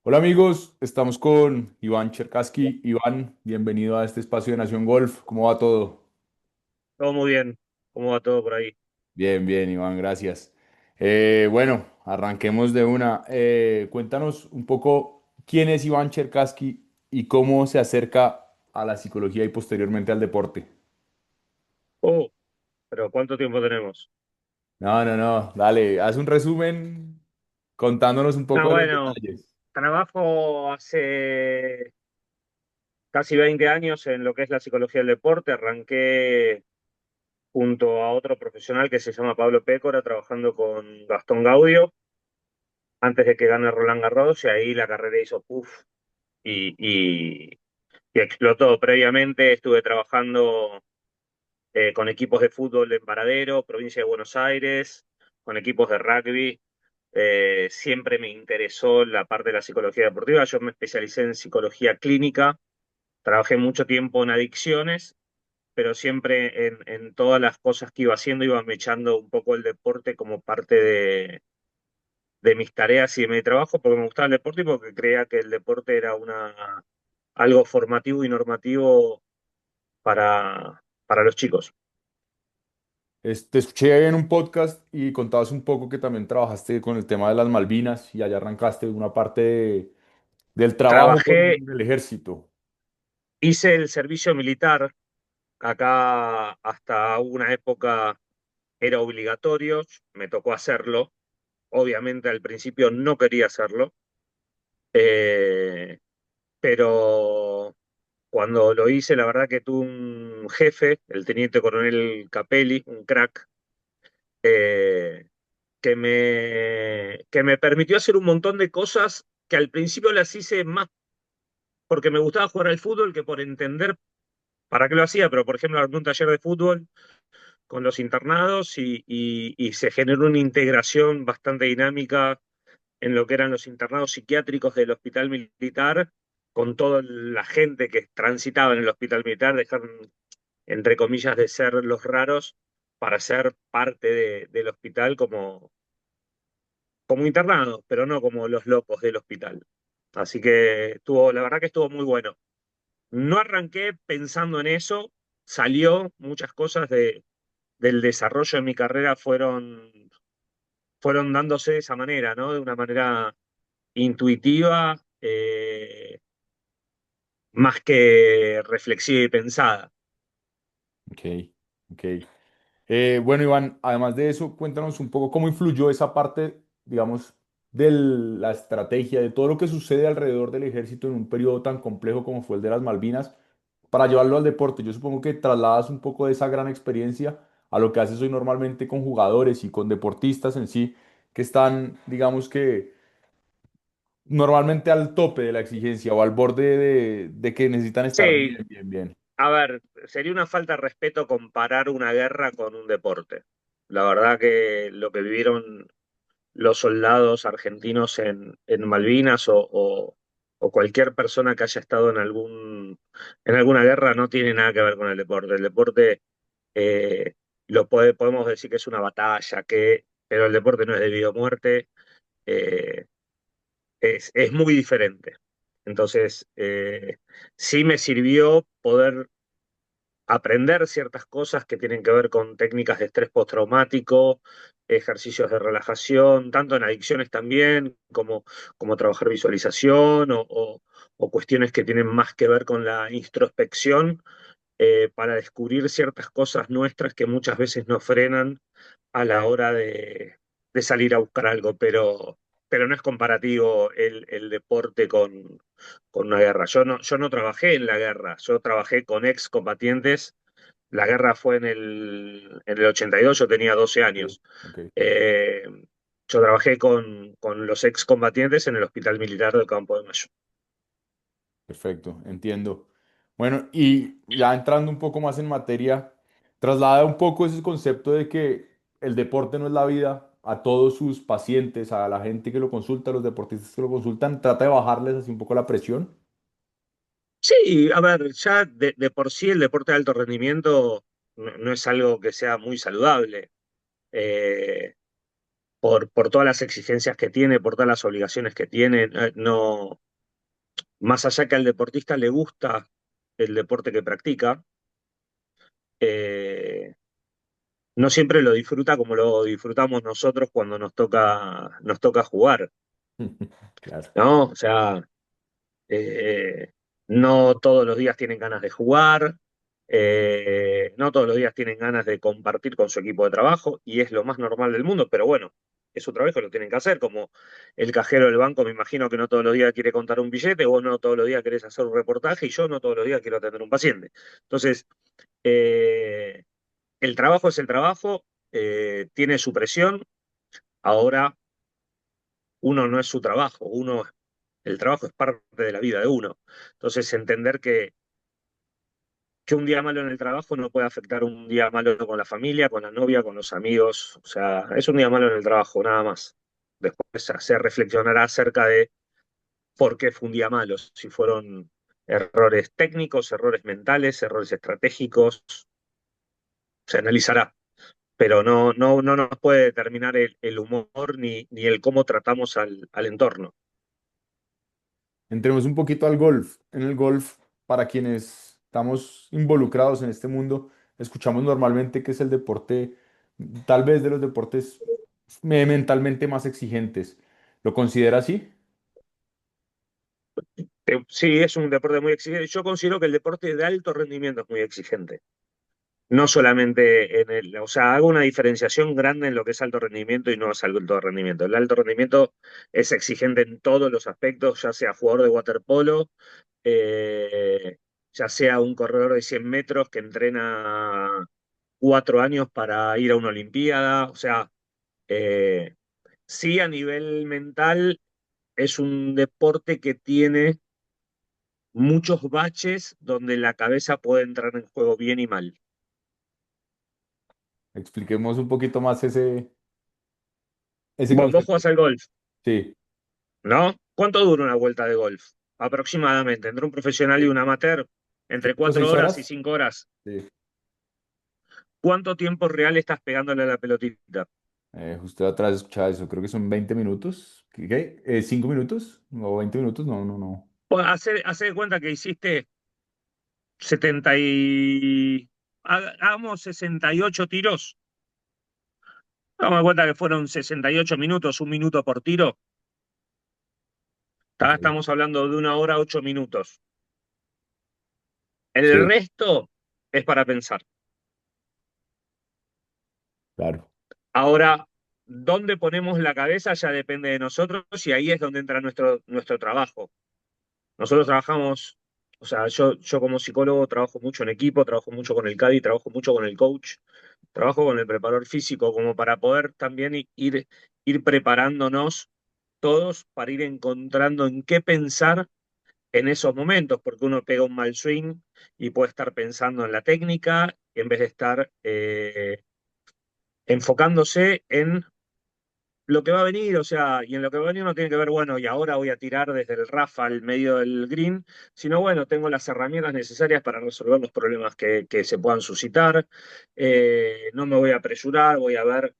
Hola amigos, estamos con Iván Cherkaski. Iván, bienvenido a este espacio de Nación Golf. ¿Cómo va todo? Todo muy bien. ¿Cómo va todo por ahí? Bien, bien, Iván, gracias. Bueno, arranquemos de una. Cuéntanos un poco quién es Iván Cherkaski y cómo se acerca a la psicología y posteriormente al deporte. Oh, pero ¿cuánto tiempo tenemos? No, no, no, dale, haz un resumen contándonos un Ah, poco de los bueno, detalles. trabajo hace casi 20 años en lo que es la psicología del deporte. Arranqué junto a otro profesional que se llama Pablo Pécora, trabajando con Gastón Gaudio, antes de que gane Roland Garros, y ahí la carrera hizo puff y, y, y explotó. Previamente estuve trabajando con equipos de fútbol en Varadero, provincia de Buenos Aires, con equipos de rugby. Siempre me interesó la parte de la psicología deportiva. Yo me especialicé en psicología clínica, trabajé mucho tiempo en adicciones, pero siempre en todas las cosas que iba haciendo iba mechando un poco el deporte como parte de mis tareas y de mi trabajo, porque me gustaba el deporte y porque creía que el deporte era algo formativo y normativo para los chicos. Te escuché en un podcast y contabas un poco que también trabajaste con el tema de las Malvinas y allá arrancaste una parte del trabajo Trabajé, con el ejército. hice el servicio militar. Acá hasta una época era obligatorio, me tocó hacerlo. Obviamente al principio no quería hacerlo, eh, pero cuando lo hice, la verdad que tuve un jefe, el teniente coronel Capelli, un crack, eh, que me permitió hacer un montón de cosas que al principio las hice más porque me gustaba jugar al fútbol que por entender para qué lo hacía. Pero por ejemplo, armé un taller de fútbol con los internados y se generó una integración bastante dinámica en lo que eran los internados psiquiátricos del hospital militar, con toda la gente que transitaba en el hospital militar, dejaron, entre comillas, de ser los raros para ser parte del hospital como internados, pero no como los locos del hospital. Así que la verdad que estuvo muy bueno. No arranqué pensando en eso, salió muchas cosas del desarrollo de mi carrera fueron dándose de esa manera, ¿no? De una manera intuitiva, más que reflexiva y pensada. Ok, ok. Bueno, Iván, además de eso, cuéntanos un poco cómo influyó esa parte, digamos, de la estrategia, de todo lo que sucede alrededor del ejército en un periodo tan complejo como fue el de las Malvinas, para llevarlo al deporte. Yo supongo que trasladas un poco de esa gran experiencia a lo que haces hoy normalmente con jugadores y con deportistas en sí, que están, digamos que, normalmente al tope de la exigencia o al borde de que necesitan estar Sí, bien, bien, bien. a ver, sería una falta de respeto comparar una guerra con un deporte. La verdad que lo que vivieron los soldados argentinos en Malvinas o cualquier persona que haya estado en alguna guerra no tiene nada que ver con el deporte. El deporte eh, podemos decir que es una batalla, pero el deporte no es de vida o muerte, eh, es muy diferente. Entonces, sí me sirvió poder aprender ciertas cosas que tienen que ver con técnicas de estrés postraumático, ejercicios de relajación, tanto en adicciones también, como trabajar visualización o cuestiones que tienen más que ver con la introspección, para descubrir ciertas cosas nuestras que muchas veces nos frenan a la hora de salir a buscar algo, pero no es comparativo el deporte con una guerra. Yo no trabajé en la guerra, yo trabajé con excombatientes. La guerra fue en el 82, yo tenía 12 Ok, años. ok. Eh, yo trabajé con los excombatientes en el Hospital Militar del Campo de Mayo. Perfecto, entiendo. Bueno, y ya entrando un poco más en materia, traslada un poco ese concepto de que el deporte no es la vida a todos sus pacientes, a la gente que lo consulta, a los deportistas que lo consultan, trata de bajarles así un poco la presión. Sí, a ver, ya de por sí el deporte de alto rendimiento no es algo que sea muy saludable. Eh, por todas las exigencias que tiene, por todas las obligaciones que tiene. No, más allá que al deportista le gusta el deporte que practica, eh, no siempre lo disfruta como lo disfrutamos nosotros cuando nos toca jugar, Claro. ¿no? O sea, eh, no todos los días tienen ganas de jugar, no todos los días tienen ganas de compartir con su equipo de trabajo, y es lo más normal del mundo, pero bueno, es su trabajo, lo tienen que hacer, como el cajero del banco, me imagino que no todos los días quiere contar un billete, vos no todos los días querés hacer un reportaje, y yo no todos los días quiero atender un paciente. Entonces, eh, el trabajo es el trabajo, tiene su presión. Ahora, uno no es su trabajo, el trabajo es parte de la vida de uno. Entonces, entender que un día malo en el trabajo no puede afectar un día malo con la familia, con la novia, con los amigos. O sea, es un día malo en el trabajo, nada más. Después se reflexionará acerca de por qué fue un día malo, si fueron errores técnicos, errores mentales, errores estratégicos, se analizará. Pero no nos puede determinar el humor ni el cómo tratamos al entorno. Entremos un poquito al golf. En el golf, para quienes estamos involucrados en este mundo, escuchamos normalmente que es el deporte, tal vez de los deportes mentalmente más exigentes. ¿Lo considera así? Sí, es un deporte muy exigente. Yo considero que el deporte de alto rendimiento es muy exigente. No solamente o sea, hago una diferenciación grande en lo que es alto rendimiento y no es alto rendimiento. El alto rendimiento es exigente en todos los aspectos, ya sea jugador de waterpolo, eh, ya sea un corredor de 100 metros que entrena 4 años para ir a una olimpiada. O sea, eh, sí, a nivel mental es un deporte que tiene muchos baches donde la cabeza puede entrar en juego bien y mal. Expliquemos un poquito más ese Vos concepto. jugás al golf, Sí, ¿no? ¿Cuánto dura una vuelta de golf? Aproximadamente, entre un profesional y un amateur, entre 5 o 4 6 horas y horas. 5 horas. Sí. ¿Cuánto tiempo real estás pegándole a la pelotita? Justo atrás escuchaba eso, creo que son 20 minutos. ¿Qué? ¿5 minutos? ¿O 20 minutos? No, no, no. Pues hace de cuenta que hiciste hagamos 68 tiros. Damos de cuenta que fueron 68 minutos, 1 minuto por tiro. Ok. Estamos hablando de 1 hora, 8 minutos. El Sí, resto es para pensar. claro. Ahora, ¿dónde ponemos la cabeza? Ya depende de nosotros, y ahí es donde entra nuestro trabajo. Nosotros trabajamos, o sea, yo como psicólogo trabajo mucho en equipo, trabajo mucho con el CADI, trabajo mucho con el coach, trabajo con el preparador físico, como para poder también ir preparándonos todos para ir encontrando en qué pensar en esos momentos, porque uno pega un mal swing y puede estar pensando en la técnica en vez de estar enfocándose en lo que va a venir. O sea, y en lo que va a venir no tiene que ver, bueno, y ahora voy a tirar desde el RAFA al medio del green, sino bueno, tengo las herramientas necesarias para resolver los problemas que se puedan suscitar. No me voy a apresurar, voy a ver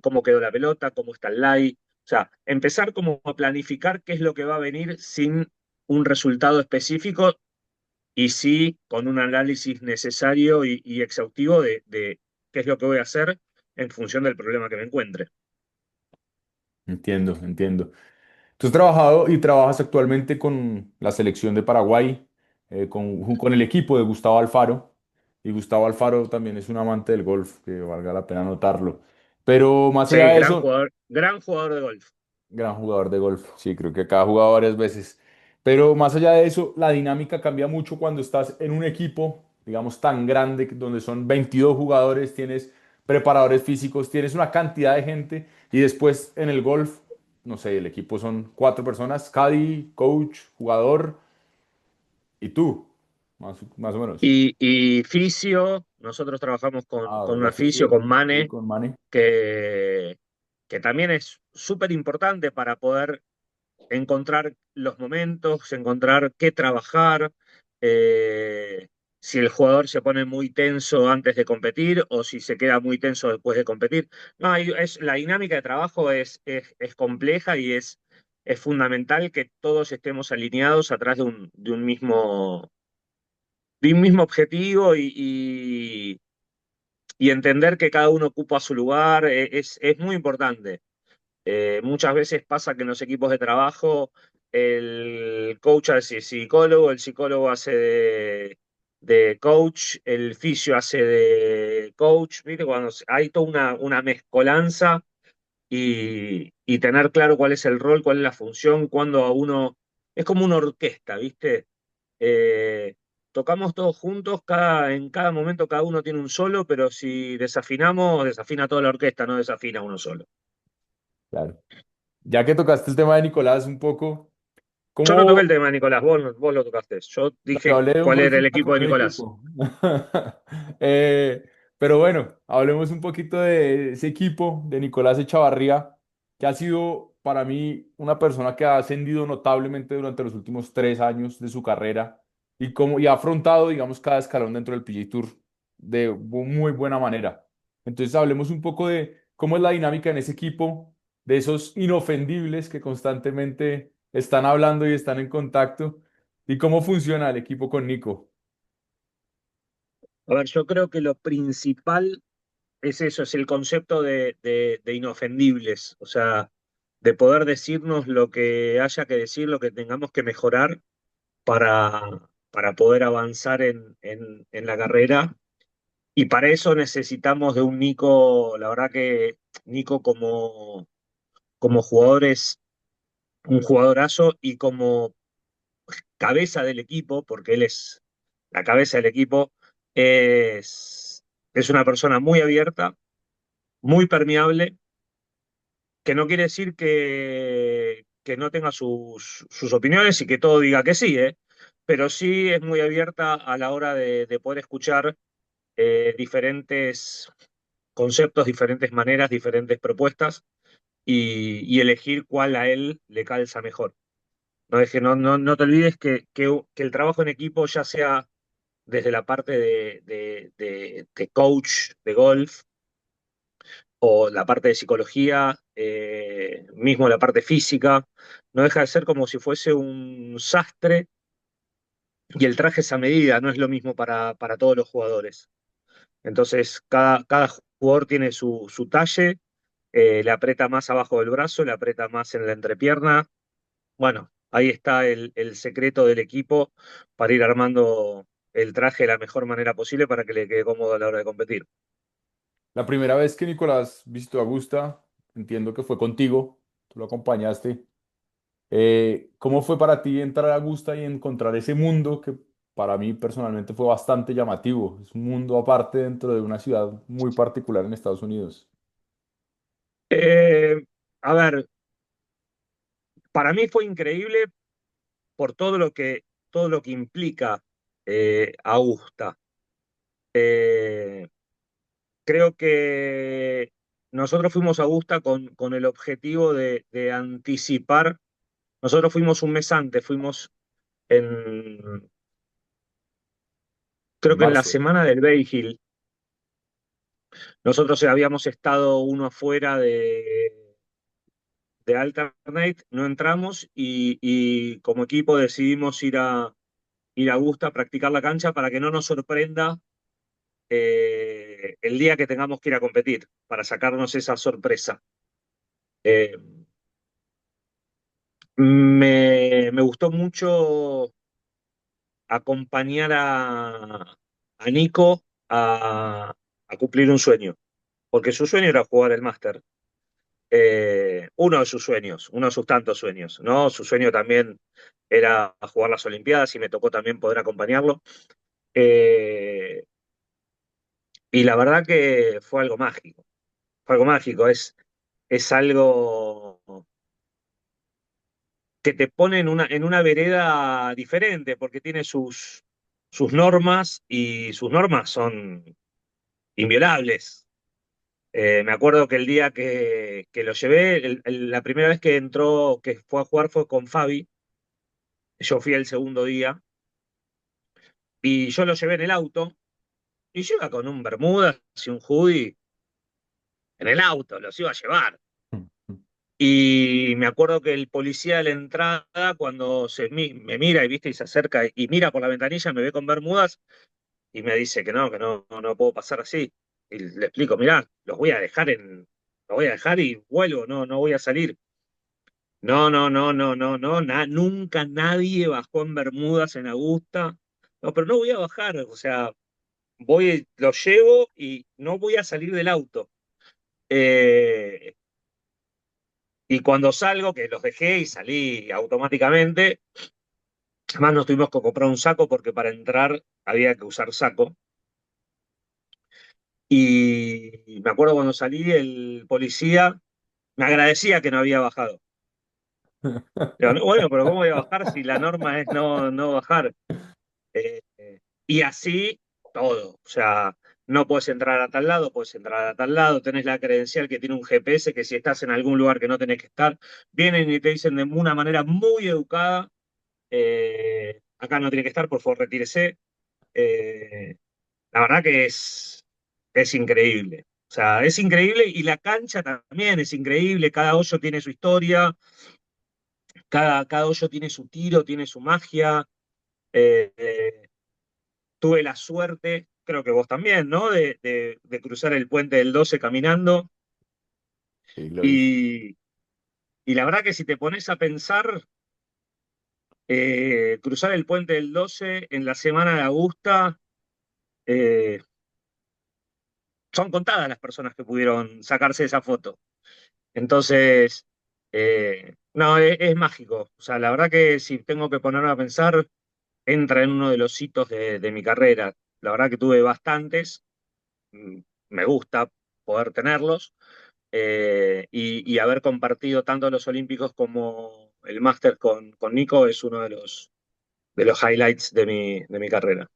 cómo quedó la pelota, cómo está el lie. O sea, empezar como a planificar qué es lo que va a venir sin un resultado específico, y sí con un análisis necesario y exhaustivo de qué es lo que voy a hacer en función del problema que me encuentre. Entiendo, entiendo. Tú has trabajado y trabajas actualmente con la selección de Paraguay, con el equipo de Gustavo Alfaro. Y Gustavo Alfaro también es un amante del golf, que valga la pena notarlo. Pero más allá Sí, de eso, gran jugador de golf. gran jugador de golf. Sí, creo que acá ha jugado varias veces. Pero más allá de eso, la dinámica cambia mucho cuando estás en un equipo, digamos, tan grande, donde son 22 jugadores, tienes preparadores físicos, tienes una cantidad de gente. Y después en el golf, no sé, el equipo son 4 personas, caddy, coach, jugador y tú, más o menos. Y fisio, nosotros trabajamos Ah, con ¿verdad? una fisio, Fisio. con Sí, Mane, con Mane. que, que también es súper importante para poder encontrar los momentos, encontrar qué trabajar. si el jugador se pone muy tenso antes de competir o si se queda muy tenso después de competir. No, la dinámica de trabajo es compleja y es fundamental que todos estemos alineados atrás de un mismo objetivo y entender que cada uno ocupa su lugar es muy importante. Muchas veces pasa que en los equipos de trabajo el coach hace psicólogo, el psicólogo hace de coach, el fisio hace de coach, ¿viste? Cuando hay toda una mezcolanza y tener claro cuál es el rol, cuál es la función, cuando a uno... Es como una orquesta, ¿viste? Eh, tocamos todos juntos, en cada momento cada uno tiene un solo, pero si desafinamos, desafina toda la orquesta, no desafina uno solo. Claro. Ya que tocaste el tema de Nicolás un poco, Yo no toqué el ¿cómo? tema de Nicolás, vos lo tocaste. Yo Yo dije hablé de un cuál era el resultado equipo de con un Nicolás. equipo. Eh, pero bueno, hablemos un poquito de ese equipo de Nicolás Echavarría, que ha sido para mí una persona que ha ascendido notablemente durante los últimos 3 años de su carrera y ha afrontado, digamos, cada escalón dentro del PGA Tour de muy buena manera. Entonces, hablemos un poco de cómo es la dinámica en ese equipo, de esos inofendibles que constantemente están hablando y están en contacto. ¿Y cómo funciona el equipo con Nico? A ver, yo creo que lo principal es eso, es el concepto de inofendibles, o sea, de poder decirnos lo que haya que decir, lo que tengamos que mejorar para poder avanzar en la carrera. Y para eso necesitamos de un Nico, la verdad que Nico como jugador es un jugadorazo y como cabeza del equipo, porque él es la cabeza del equipo, es una persona muy abierta, muy permeable, que no quiere decir que no tenga sus opiniones y que todo diga que sí, ¿eh? Pero sí es muy abierta a la hora de poder escuchar diferentes conceptos, diferentes maneras, diferentes propuestas y elegir cuál a él le calza mejor. No, es que no te olvides que el trabajo en equipo, ya sea desde la parte de coach de golf o la parte de psicología, mismo la parte física, no deja de ser como si fuese un sastre y el traje es a medida, no es lo mismo para todos los jugadores. Entonces, cada jugador tiene su talle, le aprieta más abajo del brazo, le aprieta más en la entrepierna. Bueno, ahí está el secreto del equipo para ir armando el traje de la mejor manera posible para que le quede cómodo a la hora de competir. La primera vez que Nicolás visitó Augusta, entiendo que fue contigo, tú lo acompañaste. ¿Cómo fue para ti entrar a Augusta y encontrar ese mundo que para mí personalmente fue bastante llamativo? Es un mundo aparte dentro de una ciudad muy particular en Estados Unidos. Eh, a ver, para mí fue increíble por todo lo que implica Augusta. Eh, creo que nosotros fuimos a Augusta con el objetivo de anticipar. Nosotros fuimos un mes antes, fuimos en, creo En que en la marzo. semana del Bay Hill. Nosotros habíamos estado uno afuera de Alternate, no entramos y como equipo decidimos ir a Augusta a practicar la cancha para que no nos sorprenda el día que tengamos que ir a competir, para sacarnos esa sorpresa. Eh, me gustó mucho acompañar a Nico a cumplir un sueño, porque su sueño era jugar el máster. Uno de sus sueños, uno de sus tantos sueños, ¿no? Su sueño también era jugar las Olimpiadas y me tocó también poder acompañarlo. Eh, y la verdad que fue algo mágico, fue algo mágico, es algo que te pone en una vereda diferente, porque tiene sus normas y sus normas son inviolables. Me acuerdo que el día que lo llevé, la primera vez que entró, que fue a jugar fue con Fabi, yo fui el segundo día, Y yo lo llevé en el auto, y yo iba con un bermudas y un hoodie en el auto, los iba a llevar. Y me acuerdo que el policía de la entrada, cuando me mira y viste y se acerca y mira por la ventanilla, me ve con bermudas y me dice que no, no puedo pasar así. Y le explico, mirá, los voy a dejar y vuelvo, no, no voy a salir. No, no, no, no, no, no, nunca nadie bajó en bermudas en Augusta. No, pero no voy a bajar, o sea, lo llevo y no voy a salir del auto. Eh, y cuando salgo, que los dejé y salí automáticamente, además nos tuvimos que comprar un saco porque para entrar había que usar saco. Y me acuerdo cuando salí, el policía me agradecía que no había bajado. Digo, "No, bueno, pero ¿cómo voy a bajar si la norma es no, no bajar?" Y así todo. O sea, no puedes entrar a tal lado, puedes entrar a tal lado, tenés la credencial que tiene un GPS que si estás en algún lugar que no tenés que estar, vienen y te dicen de una manera muy educada, acá no tiene que estar, por favor, retírese. Eh, la verdad que es increíble. O sea, es increíble y la cancha también es increíble. Cada hoyo tiene su historia, cada hoyo tiene su tiro, tiene su magia. Eh, eh, tuve la suerte, creo que vos también, ¿no? De cruzar el puente del 12 caminando. Sí, lo hice. Y, y la verdad que si te pones a pensar, cruzar el puente del 12 en la semana de Augusta, eh, son contadas las personas que pudieron sacarse esa foto. Entonces, no, es mágico. O sea, la verdad que si tengo que ponerme a pensar, entra en uno de los hitos de mi carrera. La verdad que tuve bastantes, mm, me gusta poder tenerlos, y haber compartido tanto los Olímpicos como el máster con Nico es uno de los highlights de mi carrera.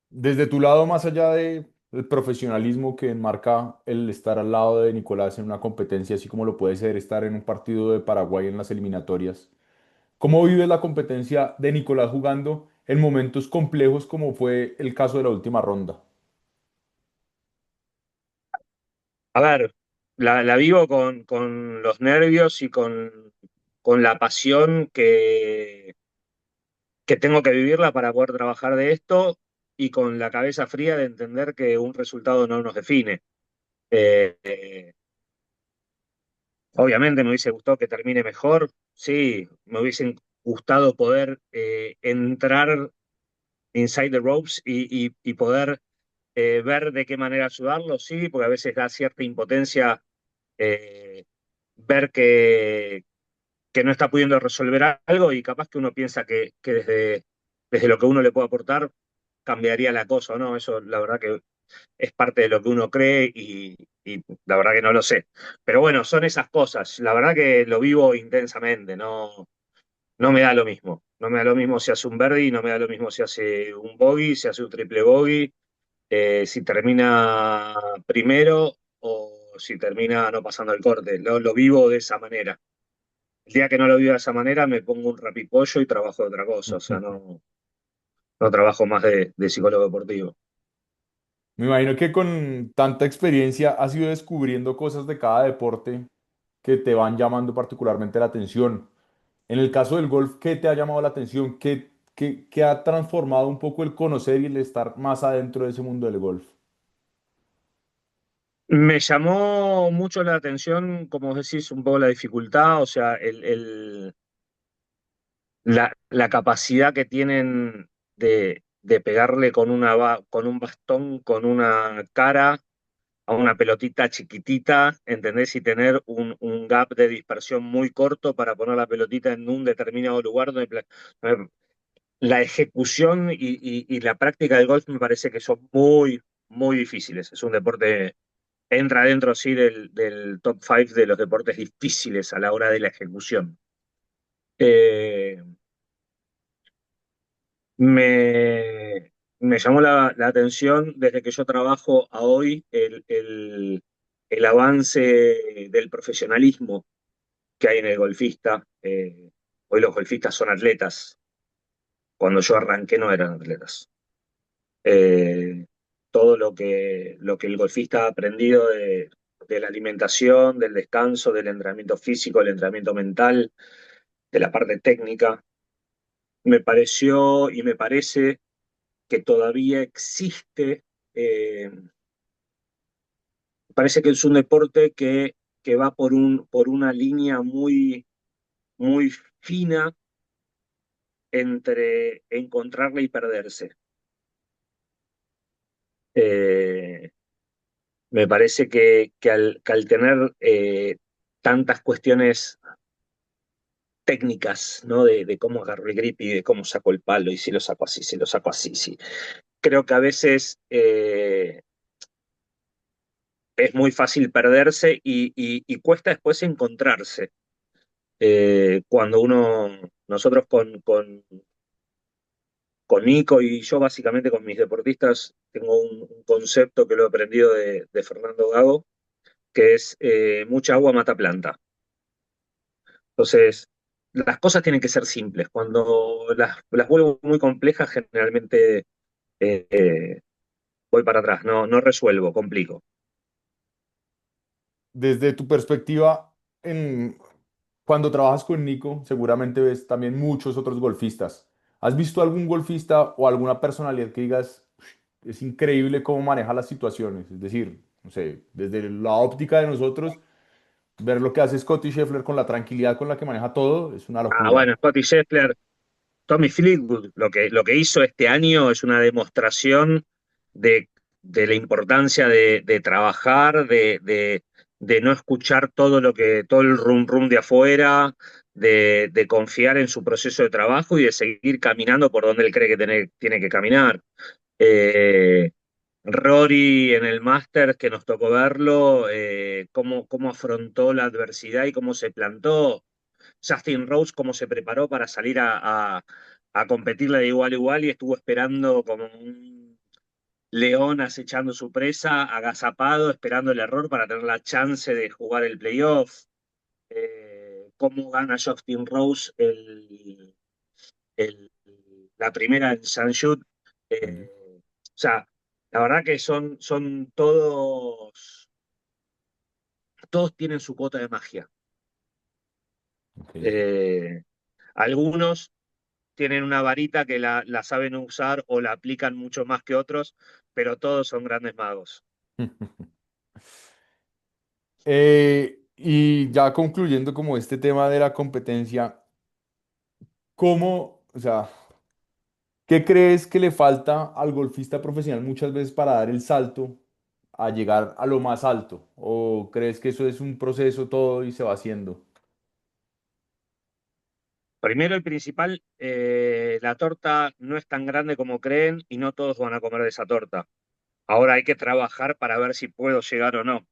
Desde tu lado, más allá del profesionalismo que enmarca el estar al lado de Nicolás en una competencia, así como lo puede ser estar en un partido de Paraguay en las eliminatorias, ¿cómo vives la competencia de Nicolás jugando en momentos complejos como fue el caso de la última ronda? A ver, la vivo con los nervios y con la pasión que tengo que vivirla para poder trabajar de esto y con la cabeza fría de entender que un resultado no nos define. Eh, eh, obviamente me hubiese gustado que termine mejor, sí, me hubiese gustado poder entrar inside the ropes y poder ver de qué manera ayudarlo, sí, porque a veces da cierta impotencia eh, ver que no está pudiendo resolver algo y capaz que uno piensa que desde lo que uno le puede aportar cambiaría la cosa o no. Eso la verdad que es parte de lo que uno cree y la verdad que no lo sé. Pero bueno, son esas cosas. La verdad que lo vivo intensamente, no, no me da lo mismo. No me da lo mismo si hace un birdie, no me da lo mismo si hace un bogey, si hace un triple bogey, si termina primero o si termina no pasando el corte. Lo vivo de esa manera. El día que no lo vivo de esa manera me pongo un rapipollo y trabajo de otra cosa. O sea, no, no trabajo más de psicólogo deportivo. Me imagino que con tanta experiencia has ido descubriendo cosas de cada deporte que te van llamando particularmente la atención. En el caso del golf, ¿qué te ha llamado la atención? ¿Qué ha transformado un poco el conocer y el estar más adentro de ese mundo del golf? Me llamó mucho la atención, como vos decís, un poco la dificultad, o sea, la capacidad que tienen de pegarle con un bastón, con una cara a una pelotita chiquitita, ¿entendés? Y tener un gap de dispersión muy corto para poner la pelotita en un determinado lugar donde la ejecución y la práctica del golf me parece que son muy, muy difíciles. Es un deporte, entra dentro, sí, del top 5 de los deportes difíciles a la hora de la ejecución. Eh, me llamó la atención desde que yo trabajo a hoy el avance del profesionalismo que hay en el golfista. Hoy los golfistas son atletas. Cuando yo arranqué no eran atletas. Eh, Todo lo que el golfista ha aprendido de la alimentación, del descanso, del entrenamiento físico, del entrenamiento mental, de la parte técnica, me pareció y me parece que todavía existe, parece que es un deporte que va por una línea muy fina entre encontrarla y perderse. Eh, Me parece que al tener tantas cuestiones técnicas, ¿no? De cómo agarro el grip y de cómo saco el palo y si lo saco así, si lo saco así, sí. Creo que a veces es muy fácil perderse y cuesta después encontrarse. Cuando nosotros con Nico y yo básicamente con mis deportistas, tengo un concepto que lo he aprendido de Fernando Gago, que es mucha agua mata planta. Entonces, las cosas tienen que ser simples. Cuando las vuelvo muy complejas, generalmente eh, voy para atrás, no resuelvo, complico. Desde tu perspectiva, cuando trabajas con Nico, seguramente ves también muchos otros golfistas. ¿Has visto algún golfista o alguna personalidad que digas, "Ush, es increíble cómo maneja las situaciones"? Es decir, no sé, desde la óptica de nosotros, ver lo que hace Scottie Scheffler con la tranquilidad con la que maneja todo es una Ah, locura. bueno, Scottie Scheffler, Tommy Fleetwood, lo que hizo este año es una demostración de, de la importancia de trabajar, de no escuchar todo el rum rum de afuera, de confiar en su proceso de trabajo y de seguir caminando por donde él cree que tiene que caminar. Eh, Rory en el máster que nos tocó verlo, cómo afrontó la adversidad y cómo se plantó. Justin Rose cómo se preparó para salir a competirle de igual a igual y estuvo esperando como un león acechando su presa, agazapado, esperando el error para tener la chance de jugar el playoff. Cómo gana Justin Rose el- la primera en St. Jude. O sea, la verdad que son todos tienen su cuota de magia. Ok. Eh, Algunos tienen una varita que la saben usar o la aplican mucho más que otros, pero todos son grandes magos. Y ya concluyendo como este tema de la competencia, ¿cómo, o sea, qué crees que le falta al golfista profesional muchas veces para dar el salto a llegar a lo más alto? ¿O crees que eso es un proceso todo y se va haciendo? Primero y principal, la torta no es tan grande como creen y no todos van a comer de esa torta. Ahora hay que trabajar para ver si puedo llegar o no.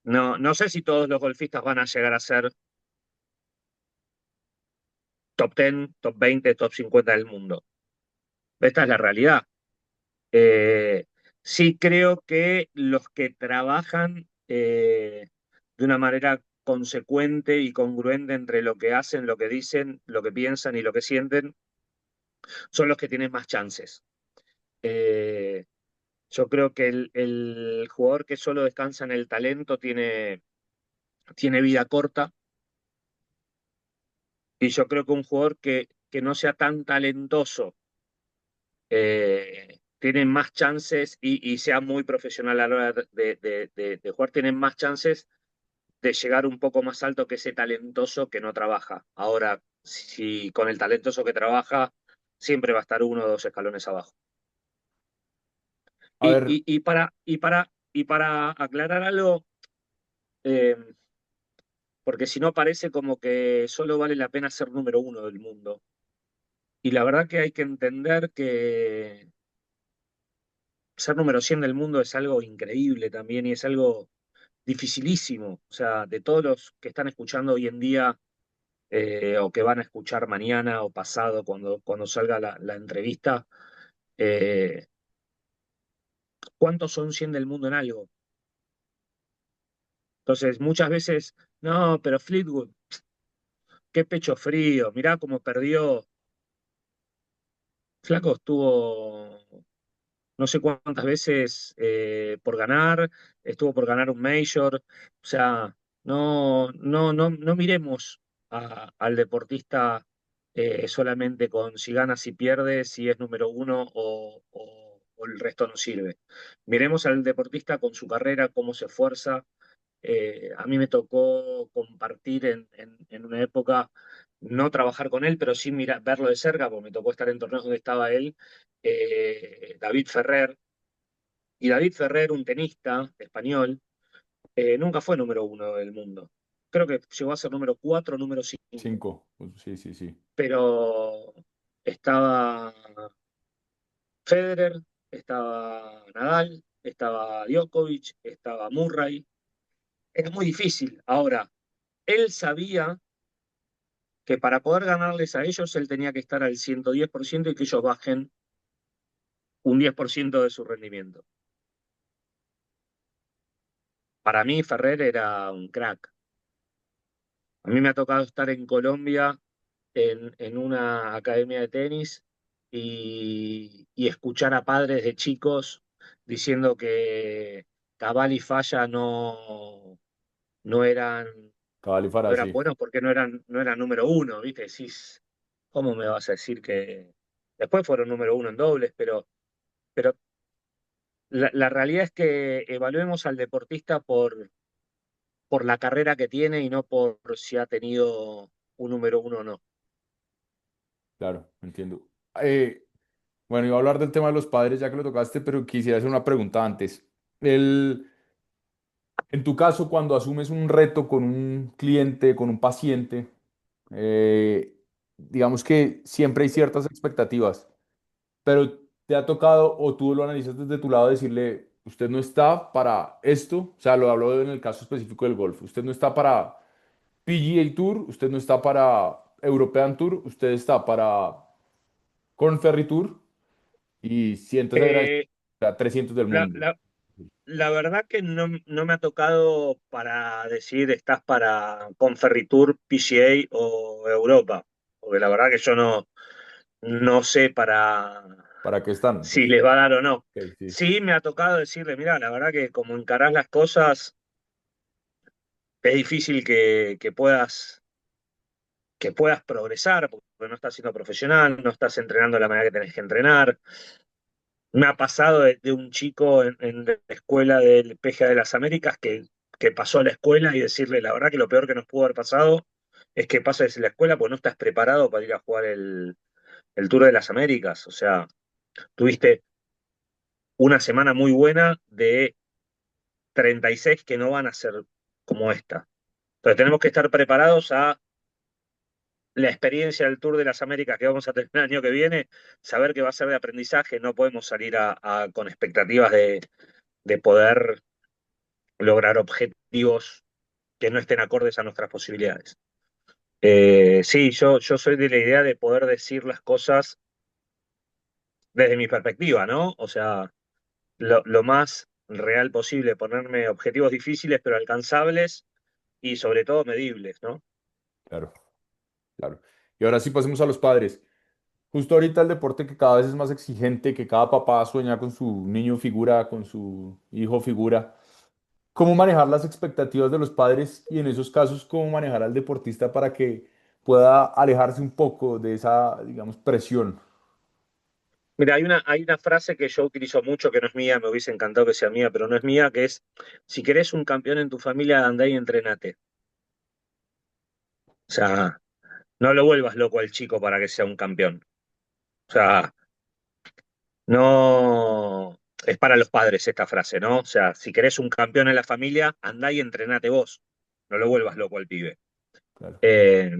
No sé si todos los golfistas van a llegar a ser top 10, top 20, top 50 del mundo. Esta es la realidad. Eh, sí creo que los que trabajan de una manera consecuente y congruente entre lo que hacen, lo que dicen, lo que piensan y lo que sienten, son los que tienen más chances. Eh, yo creo que el jugador que solo descansa en el talento tiene vida corta y yo creo que un jugador que no sea tan talentoso tienen más chances y sea muy profesional a la hora de jugar, tienen más chances de llegar un poco más alto que ese talentoso que no trabaja. Ahora, si con el talentoso que trabaja, siempre va a estar uno o dos escalones abajo. A Y, ver, y, y para aclarar algo, eh, porque si no parece como que solo vale la pena ser número uno del mundo. Y la verdad que hay que entender que ser número 100 del mundo es algo increíble también y es algo dificilísimo. O sea, de todos los que están escuchando hoy en día o que van a escuchar mañana o pasado cuando salga la entrevista, eh, ¿cuántos son 100 del mundo en algo? Entonces, muchas veces, no, pero Fleetwood, qué pecho frío, mirá cómo perdió. Flaco estuvo no sé cuántas veces por ganar, estuvo por ganar un Major, o sea, no miremos al deportista solamente con si gana, si pierde, si es número uno o el resto no sirve. Miremos al deportista con su carrera, cómo se esfuerza. A mí me tocó compartir en una época, no trabajar con él, pero sí verlo de cerca, porque me tocó estar en torneos donde estaba él, David Ferrer. Y David Ferrer, un tenista español, nunca fue número uno del mundo. Creo que llegó a ser número cuatro, número cinco. Cinco. Pues, sí, sí, sí. Pero estaba Federer, estaba Nadal, estaba Djokovic, estaba Murray. Era muy difícil. Ahora, él sabía que para poder ganarles a ellos, él tenía que estar al 110% y que ellos bajen un 10% de su rendimiento. Para mí, Ferrer era un crack. A mí me ha tocado estar en Colombia en una academia de tenis y escuchar a padres de chicos diciendo que Cabal y Falla no eran, Cabal y no Farah, eran sí. buenos porque no eran número uno, ¿viste? Decís, ¿cómo me vas a decir que después fueron número uno en dobles? Pero la realidad es que evaluemos al deportista por la carrera que tiene y no por si ha tenido un número uno o no. Claro, entiendo. Eh, bueno, iba a hablar del tema de los padres ya que lo tocaste, pero quisiera hacer una pregunta antes. El, en tu caso, cuando asumes un reto con un cliente, con un paciente, digamos que siempre hay ciertas expectativas, pero te ha tocado o tú lo analizas desde tu lado decirle, usted no está para esto, o sea, lo hablo en el caso específico del golf, usted no está para PGA Tour, usted no está para European Tour, usted está para Corn Ferry Tour y siéntase agradecido Eh, a 300 del la, mundo. la- la verdad que no me ha tocado para decir estás para Conferritour, PGA o Europa, porque la verdad que yo no sé para ¿Para qué están? si Pues, les va a dar o no. ok, sí, Sí me ha tocado decirle, mira, la verdad que como encarás las cosas, es difícil que puedas progresar, porque no estás siendo profesional, no estás entrenando de la manera que tenés que entrenar. Me ha pasado de un chico en la escuela del PGA de las Américas que pasó a la escuela y decirle, la verdad que lo peor que nos pudo haber pasado es que pases la escuela porque no estás preparado para ir a jugar el Tour de las Américas. O sea, tuviste una semana muy buena de 36 que no van a ser como esta. Entonces tenemos que estar preparados a la experiencia del Tour de las Américas que vamos a tener el año que viene, saber que va a ser de aprendizaje, no podemos salir con expectativas de poder lograr objetivos que no estén acordes a nuestras posibilidades. Sí, yo soy de la idea de poder decir las cosas desde mi perspectiva, ¿no? O sea, lo más real posible, ponerme objetivos difíciles pero alcanzables y sobre todo medibles, ¿no? claro, claro. Y ahora sí pasemos a los padres. Justo ahorita el deporte que cada vez es más exigente, que cada papá sueña con su niño figura, con su hijo figura. ¿Cómo manejar las expectativas de los padres y en esos casos cómo manejar al deportista para que pueda alejarse un poco de esa, digamos, presión? Mira, hay una frase que yo utilizo mucho que no es mía, me hubiese encantado que sea mía, pero no es mía, que es, si querés un campeón en tu familia, andá y entrenate. O sea, no lo vuelvas loco al chico para que sea un campeón. O sea, no es para los padres esta frase, ¿no? O sea, si querés un campeón en la familia, andá y entrenate vos. No lo vuelvas loco al pibe. Claro, Eh,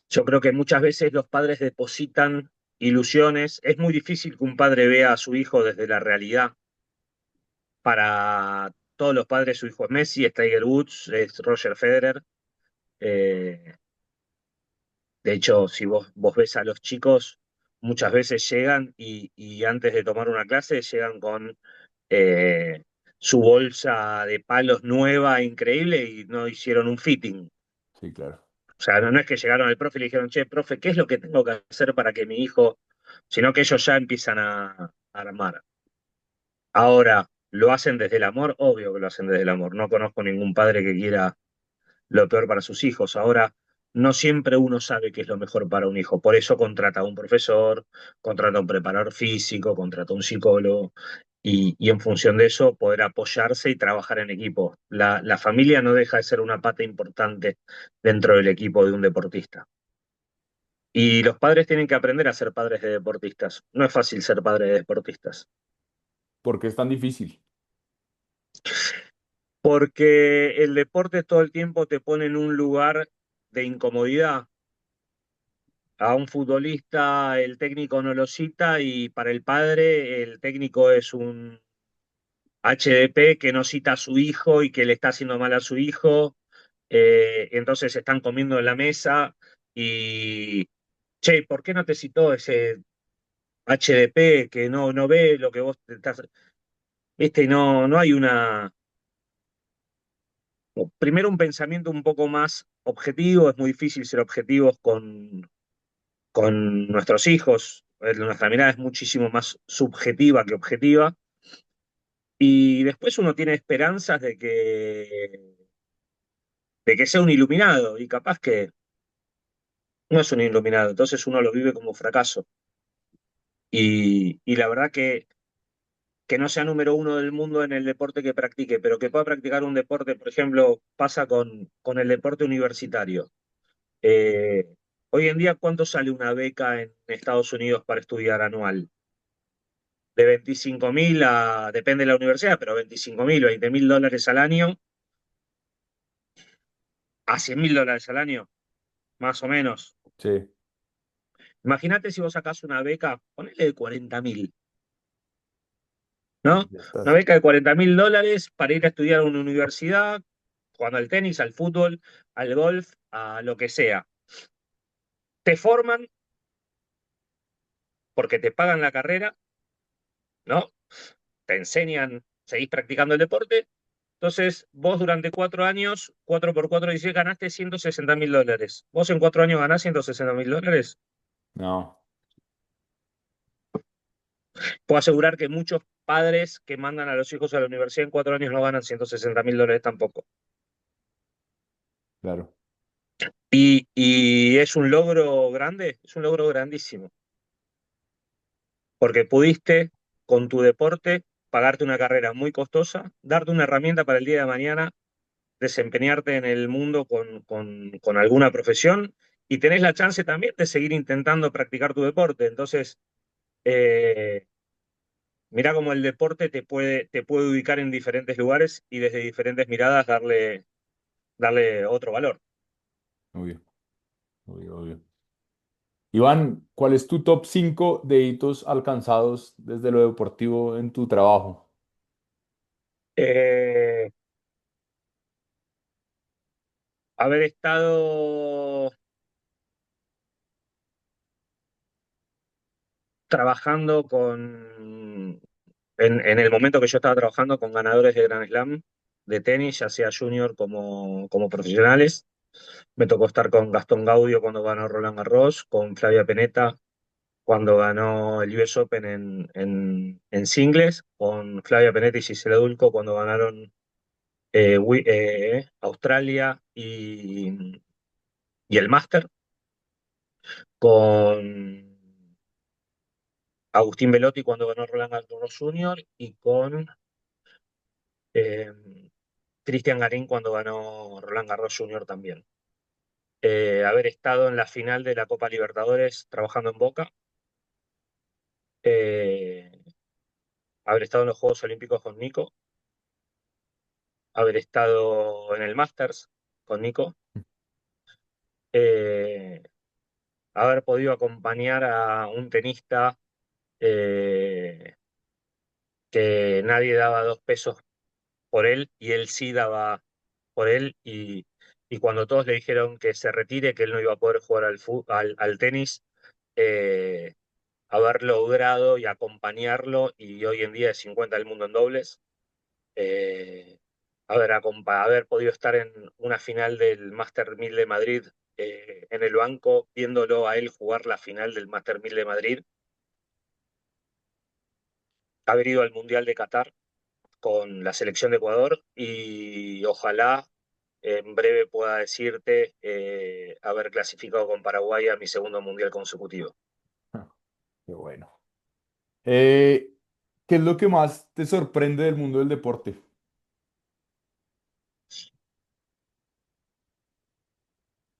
yo creo que muchas veces los padres depositan ilusiones. Es muy difícil que un padre vea a su hijo desde la realidad. Para todos los padres, su hijo es Messi, es Tiger Woods, es Roger Federer. Eh, de hecho, si vos ves a los chicos, muchas veces llegan y antes de tomar una clase llegan con eh, su bolsa de palos nueva, increíble, y no hicieron un fitting. sí, claro. O sea, no es que llegaron al profe y le dijeron, che, profe, ¿qué es lo que tengo que hacer para que mi hijo, sino que ellos ya empiezan a armar. Ahora, ¿lo hacen desde el amor? Obvio que lo hacen desde el amor. No conozco ningún padre que quiera lo peor para sus hijos. Ahora, no siempre uno sabe qué es lo mejor para un hijo. Por eso contrata a un profesor, contrata a un preparador físico, contrata a un psicólogo y en función de eso poder apoyarse y trabajar en equipo. La familia no deja de ser una pata importante dentro del equipo de un deportista. Y los padres tienen que aprender a ser padres de deportistas. No es fácil ser padre de deportistas. ¿Por qué es tan difícil? Porque el deporte todo el tiempo te pone en un lugar de incomodidad. A un futbolista el técnico no lo cita y para el padre el técnico es un HDP que no cita a su hijo y que le está haciendo mal a su hijo. Entonces están comiendo en la mesa y, che, ¿por qué no te citó ese HDP que no ve lo que vos te estás... no hay una... Primero un pensamiento un poco más objetivo, es muy difícil ser objetivos con nuestros hijos. Nuestra mirada es muchísimo más subjetiva que objetiva. Y después uno tiene esperanzas de que sea un iluminado, y capaz que no es un iluminado, entonces uno lo vive como fracaso. Y la verdad que no sea número uno del mundo en el deporte que practique, pero que pueda practicar un deporte, por ejemplo, pasa con el deporte universitario. Eh, Hoy en día, ¿cuánto sale una beca en Estados Unidos para estudiar anual? De 25.000 a, depende de la universidad, pero 25.000, 20.000 dólares al año, a 100.000 dólares al año, más o menos. Sí, Imagínate si vos sacás una beca, ponele de 40.000, ¿no? ya Una estás. beca de 40.000 dólares para ir a estudiar a una universidad, jugando al tenis, al fútbol, al golf, a lo que sea. Te forman porque te pagan la carrera, ¿no? Te enseñan, seguís practicando el deporte. Entonces, vos durante 4 años, 4 por 4 dice, ganaste 160.000 dólares. ¿Vos en 4 años ganás 160.000 dólares? No, Puedo asegurar que muchos padres que mandan a los hijos a la universidad en 4 años no ganan 160.000 dólares tampoco. claro. Y es un logro grande, es un logro grandísimo, porque pudiste con tu deporte pagarte una carrera muy costosa, darte una herramienta para el día de mañana desempeñarte en el mundo con alguna profesión y tenés la chance también de seguir intentando practicar tu deporte. Entonces, eh, mirá cómo el deporte te puede ubicar en diferentes lugares y desde diferentes miradas darle otro valor. Obvio, obvio, obvio. Iván, ¿cuál es tu top 5 de hitos alcanzados desde lo deportivo en tu trabajo? Eh, Haber estado trabajando en el momento que yo estaba trabajando con ganadores de Grand Slam de tenis, ya sea junior como profesionales. Me tocó estar con Gastón Gaudio cuando ganó Roland Garros, con Flavia Pennetta cuando ganó el US Open en singles, con Flavia Pennetta y Gisela Dulco cuando ganaron Australia y el Master, con Agustín Velotti cuando ganó Roland Garros Junior y con eh, Cristian Garín cuando ganó Roland Garros Junior también. Haber estado en la final de la Copa Libertadores trabajando en Boca, eh, haber estado en los Juegos Olímpicos con Nico, haber estado en el Masters con Nico, eh, haber podido acompañar a un tenista eh, que nadie daba 2 pesos por él y él sí daba por él y cuando todos le dijeron que se retire, que él no iba a poder jugar al tenis, eh, haber logrado y acompañarlo y hoy en día es 50 del mundo en dobles. eh, haber podido estar en una final del Master 1000 de Madrid en el banco viéndolo a él jugar la final del Master 1000 de Madrid, haber ido al Mundial de Qatar con la selección de Ecuador y ojalá en breve pueda decirte haber clasificado con Paraguay a mi segundo Mundial consecutivo. Qué bueno. Eh, ¿Qué es lo que más te sorprende del mundo del deporte?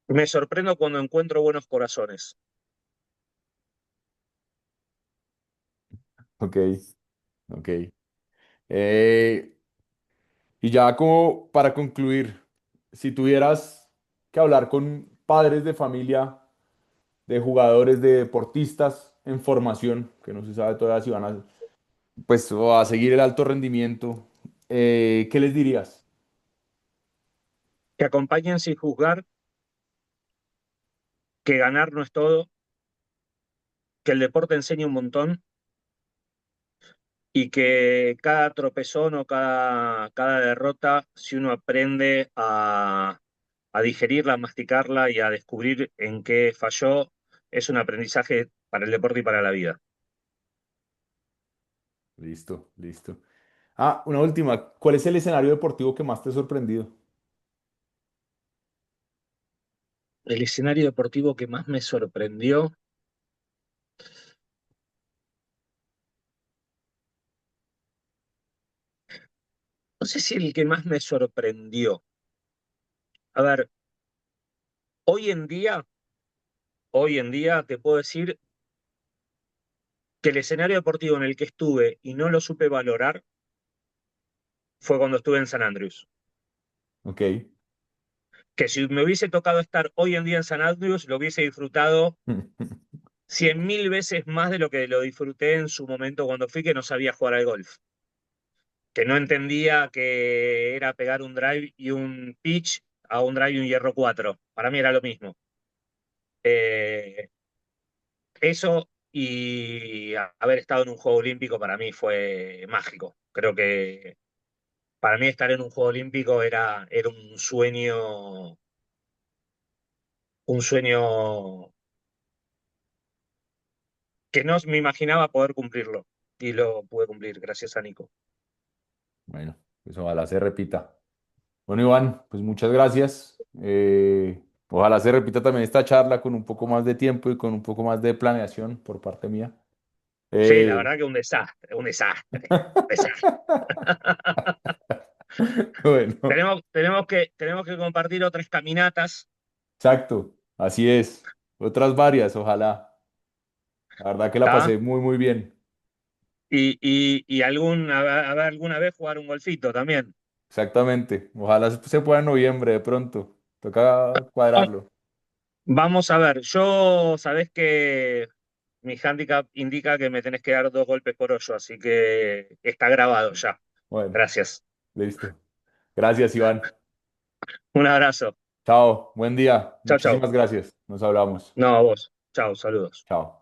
Me sorprendo cuando encuentro buenos corazones. Ok, ok. Eh, y ya como para concluir, si tuvieras que hablar con padres de familia, de jugadores, de deportistas en formación, que no se sabe todavía si van a, pues, o a seguir el alto rendimiento, ¿qué les dirías? Que acompañen sin juzgar, que ganar no es todo, que el deporte enseña un montón y que cada tropezón o cada derrota, si uno aprende a digerirla, a masticarla y a descubrir en qué falló, es un aprendizaje para el deporte y para la vida. Listo, listo. Ah, una última. ¿Cuál es el escenario deportivo que más te ha sorprendido? El escenario deportivo que más me sorprendió, no sé si el que más me sorprendió. A ver, hoy en día, hoy en día te puedo decir que el escenario deportivo en el que estuve y no lo supe valorar fue cuando estuve en San Andrews. Ok. Que si me hubiese tocado estar hoy en día en San Andrews, lo hubiese disfrutado 100.000 veces más de lo que lo disfruté en su momento cuando fui, que no sabía jugar al golf. Que no entendía que era pegar un drive y un pitch a un drive y un hierro 4. Para mí era lo mismo. Eh, Eso y haber estado en un Juego Olímpico para mí fue mágico. Creo que para mí estar en un Juego Olímpico era un sueño que no me imaginaba poder cumplirlo. Y lo pude cumplir, gracias a Nico. Bueno, pues ojalá se repita. Bueno, Iván, pues muchas gracias. Ojalá se repita también esta charla con un poco más de tiempo y con un poco más de planeación por parte mía. Sí, la Eh, verdad que un desastre, un desastre, un desastre. Bueno, Tenemos que compartir otras caminatas, exacto, así es. Otras varias, ojalá. La verdad que la ¿está? pasé muy, muy bien. Y a ver, alguna vez jugar un golfito también. Exactamente. Ojalá se pueda en noviembre de pronto. Toca Oh, cuadrarlo. vamos a ver, yo sabés que mi handicap indica que me tenés que dar 2 golpes por hoyo, así que está grabado ya. Bueno, Gracias. listo. Gracias, Iván. Un abrazo. Chao, buen día. Chau, chau. Muchísimas gracias. Nos hablamos. No, a vos. Chau, saludos. Chao.